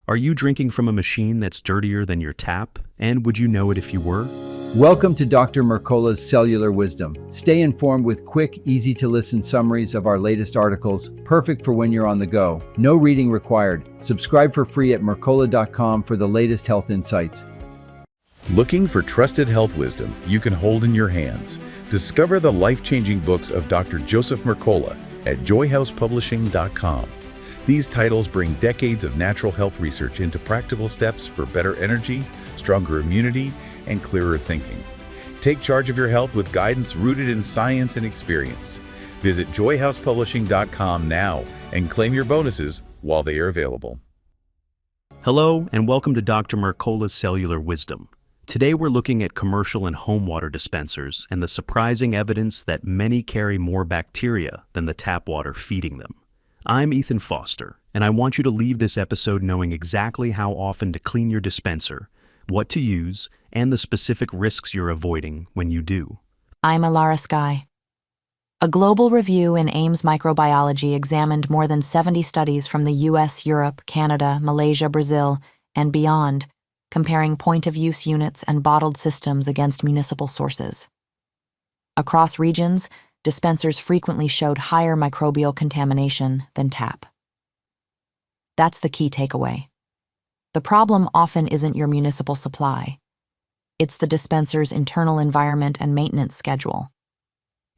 Are you drinking from a machine that's dirtier than your tap? And would you know it if you were? Welcome to Dr. Mercola's Cellular Wisdom. Stay informed with quick, easy-to-listen summaries of our latest articles, perfect for when you're on the go. No reading required. Subscribe for free at mercola.com for the latest health insights. Looking for trusted health wisdom you can hold in your hands? Discover the life-changing books of Dr. Joseph Mercola at joyhousepublishing.com. These titles bring decades of natural health research into practical steps for better energy, stronger immunity, and clearer thinking. Take charge of your health with guidance rooted in science and experience. Visit joyhousepublishing.com now and claim your bonuses while they are available. Hello, and welcome to Dr. Mercola's Cellular Wisdom. Today we're looking at commercial and home water dispensers and the surprising evidence that many carry more bacteria than the tap water feeding them. I'm Ethan Foster, and I want you to leave this episode knowing exactly how often to clean your dispenser, what to use, and the specific risks you're avoiding when you do. I'm Alara Sky. A global review in Ames Microbiology examined more than 70 studies from the US, Europe, Canada, Malaysia, Brazil, and beyond, comparing point-of-use units and bottled systems against municipal sources. Across regions, dispensers frequently showed higher microbial contamination than tap. That's the key takeaway. The problem often isn't your municipal supply. It's the dispenser's internal environment and maintenance schedule.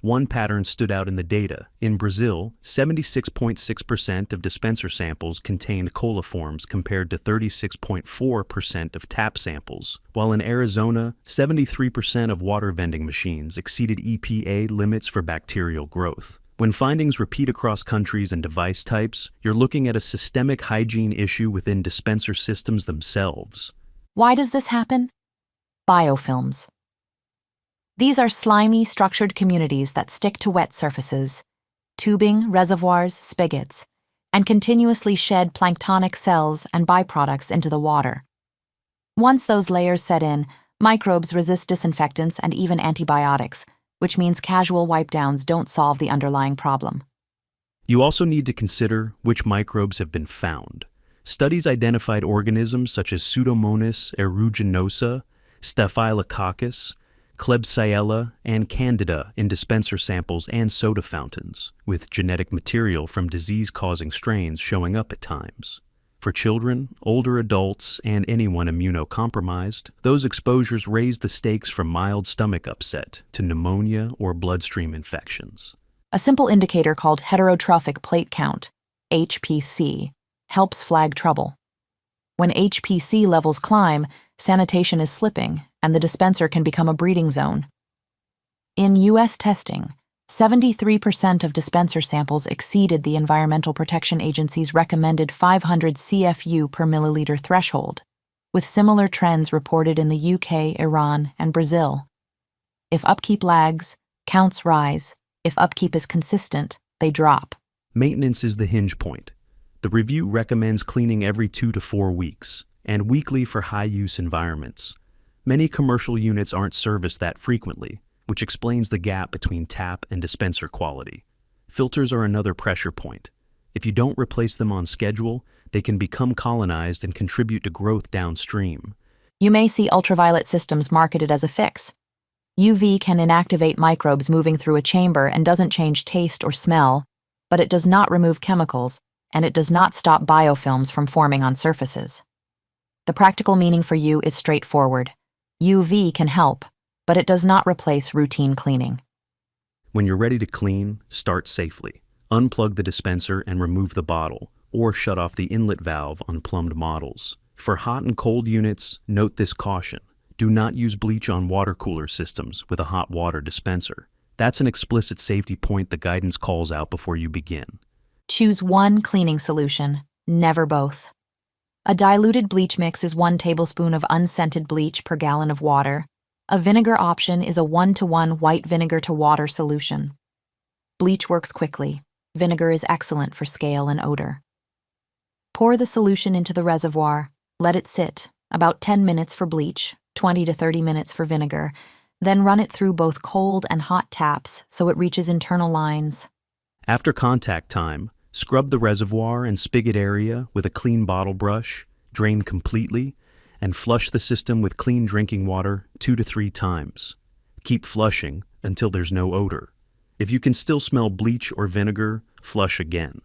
One pattern stood out in the data. In Brazil, 76.6% of dispenser samples contained coliforms compared to 36.4% of tap samples, while in Arizona, 73% of water vending machines exceeded EPA limits for bacterial growth. When findings repeat across countries and device types, you're looking at a systemic hygiene issue within dispenser systems themselves. Why does this happen? Biofilms. These are slimy, structured communities that stick to wet surfaces, tubing, reservoirs, spigots, and continuously shed planktonic cells and byproducts into the water. Once those layers set in, microbes resist disinfectants and even antibiotics, which means casual wipe-downs don't solve the underlying problem. You also need to consider which microbes have been found. Studies identified organisms such as Pseudomonas aeruginosa, Staphylococcus, Klebsiella, and Candida in dispenser samples and soda fountains, with genetic material from disease-causing strains showing up at times. For children, older adults, and anyone immunocompromised, those exposures raise the stakes from mild stomach upset to pneumonia or bloodstream infections. A simple indicator called heterotrophic plate count, HPC, helps flag trouble. When HPC levels climb, sanitation is slipping, and the dispenser can become a breeding zone. In U.S. testing, 73% of dispenser samples exceeded the Environmental Protection Agency's recommended 500 CFU per milliliter threshold, with similar trends reported in the UK, Iran, and Brazil. If upkeep lags, counts rise. If upkeep is consistent, they drop. Maintenance is the hinge point. The review recommends cleaning every 2 to 4 weeks, and weekly for high-use environments. Many commercial units aren't serviced that frequently, which explains the gap between tap and dispenser quality. Filters are another pressure point. If you don't replace them on schedule, they can become colonized and contribute to growth downstream. You may see ultraviolet systems marketed as a fix. UV can inactivate microbes moving through a chamber and doesn't change taste or smell, but it does not remove chemicals, and it does not stop biofilms from forming on surfaces. The practical meaning for you is straightforward. UV can help, but it does not replace routine cleaning. When you're ready to clean, start safely. Unplug the dispenser and remove the bottle, or shut off the inlet valve on plumbed models. For hot and cold units, note this caution. Do not use bleach on water cooler systems with a hot water dispenser. That's an explicit safety point the guidance calls out before you begin. Choose one cleaning solution, never both. A diluted bleach mix is 1 tablespoon of unscented bleach per gallon of water. A vinegar option is a 1-to-1 white vinegar to water solution. Bleach works quickly. Vinegar is excellent for scale and odor. Pour the solution into the reservoir. Let it sit, about 10 minutes for bleach, 20 to 30 minutes for vinegar. Then run it through both cold and hot taps so it reaches internal lines. After contact time, scrub the reservoir and spigot area with a clean bottle brush, drain completely, and flush the system with clean drinking water 2 to 3 times. Keep flushing until there's no odor. If you can still smell bleach or vinegar, flush again.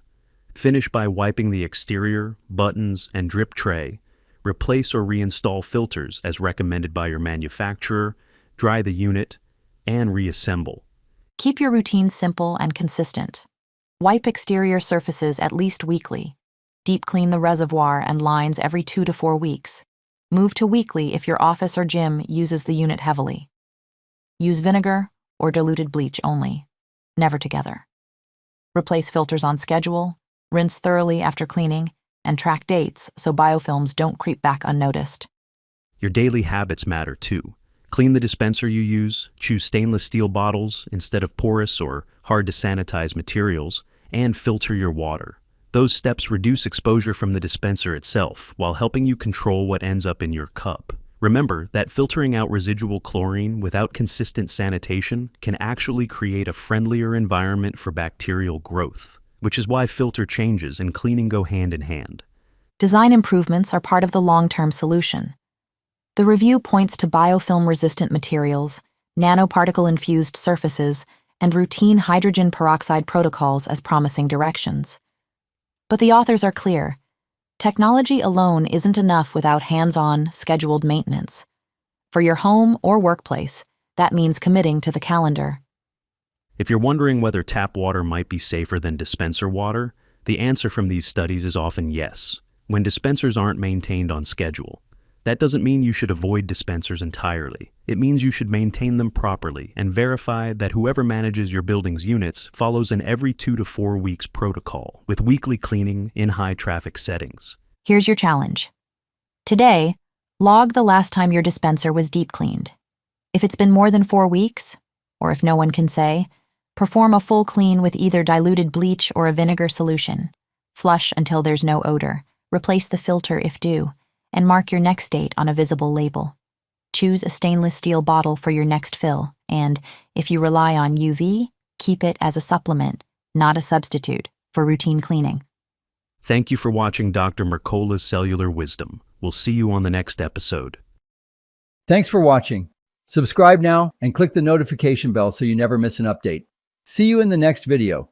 Finish by wiping the exterior, buttons, and drip tray. Replace or reinstall filters as recommended by your manufacturer, dry the unit, and reassemble. Keep your routine simple and consistent. Wipe exterior surfaces at least weekly. Deep clean the reservoir and lines every 2 to 4 weeks. Move to weekly if your office or gym uses the unit heavily. Use vinegar or diluted bleach only, never together. Replace filters on schedule, rinse thoroughly after cleaning, and track dates so biofilms don't creep back unnoticed. Your daily habits matter too. Clean the dispenser you use, choose stainless steel bottles instead of porous or hard-to-sanitize materials, and filter your water. Those steps reduce exposure from the dispenser itself while helping you control what ends up in your cup. Remember that filtering out residual chlorine without consistent sanitation can actually create a friendlier environment for bacterial growth, which is why filter changes and cleaning go hand in hand. Design improvements are part of the long-term solution. The review points to biofilm-resistant materials, nanoparticle-infused surfaces, and routine hydrogen peroxide protocols as promising directions. But the authors are clear. Technology alone isn't enough without hands-on, scheduled maintenance. For your home or workplace, that means committing to the calendar. If you're wondering whether tap water might be safer than dispenser water, the answer from these studies is often yes, when dispensers aren't maintained on schedule. That doesn't mean you should avoid dispensers entirely. It means you should maintain them properly and verify that whoever manages your building's units follows an every 2 to 4 weeks protocol with weekly cleaning in high-traffic settings. Here's your challenge. Today, log the last time your dispenser was deep cleaned. If it's been more than 4 weeks, or if no one can say, perform a full clean with either diluted bleach or a vinegar solution. Flush until there's no odor. Replace the filter if due, and mark your next date on a visible label. Choose a stainless steel bottle for your next fill, and, if you rely on UV, keep it as a supplement, not a substitute, for routine cleaning. Thank you for watching Dr. Mercola's Cellular Wisdom. We'll see you on the next episode. Thanks for watching. Subscribe now and click the notification bell so you never miss an update. See you in the next video.